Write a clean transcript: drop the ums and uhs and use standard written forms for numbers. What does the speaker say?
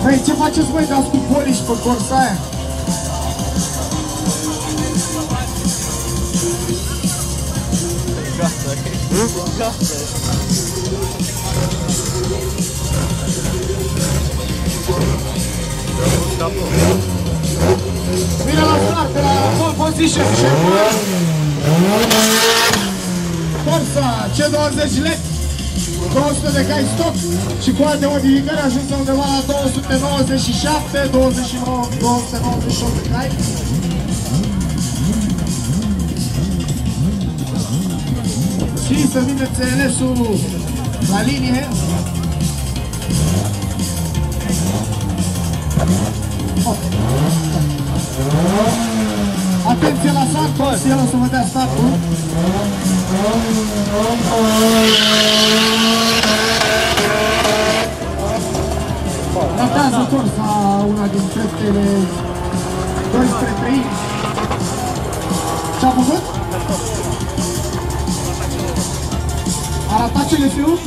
Păi ce faceți voi, dați cu poliș pe corsa aia? Vine la start de la pole position, șeful! Corsa C20 LED, 200 de cai stoc și cu alte modificări ajuns undeva la 297, 29, 298 de cai. Și să vină CLS-ul la linie. Atenție la Santos, el o să vă dea startul. Ratează Corsa una din treptele 12-3. Ce-a făcut? A ratat CLS-ul?